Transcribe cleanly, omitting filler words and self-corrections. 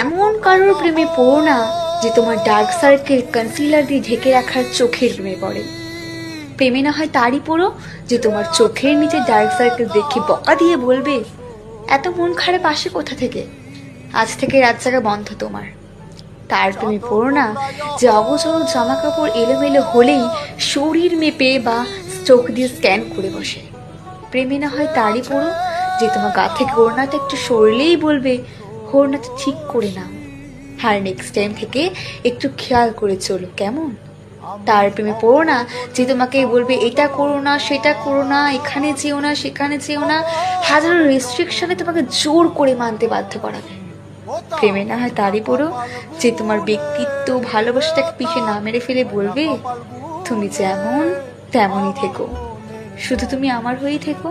এমন কারোর প্রেমে পড়ো না যে তোমার ডার্ক সার্কেল কনসিলার দিয়ে ঢেকে রাখার চোখের প্রেমে পড়ে। প্রেমে না হয় তারই পড়ো যে তোমার চোখের নিচে ডার্ক সার্কেল দেখে বকা দিয়ে বলবে, এত মন খারাপ আসে কোথা থেকে, আজ থেকে রাত জাগা বন্ধ তোমার। তার প্রেমে পড়ো না যে অগোছালো জামা কাপড় এলোমেলো হলেই শরীর মেপে বা চোখ দিয়ে স্ক্যান করে বসে। প্রেমে না হয় তারই পড়ো যে তোমার গা থেকে ওড়নাটা একটু সরলেই বলবে, ওড়নাটা ঠিক করে নাও, আর নেক্সট টাইম থেকে একটু খেয়াল করে চলো কেমন। তার প্রেমে পড়ো না যে তোমাকে বলবে এটা করো না সেটা করো না, এখানে যেও না সেখানে যেও না, হাজারো রেস্ট্রিকশনে তোমাকে জোর করে মানতে বাধ্য করাবে। প্রেমে না হয় তারই পড়ো যে তোমার ব্যক্তিত্ব ভালোবাসাটাকে পিছে না মেরে ফেলে বলবে, তুমি যেমন তেমনই থেকো, শুধু তুমি আমার হয়েই থেকো।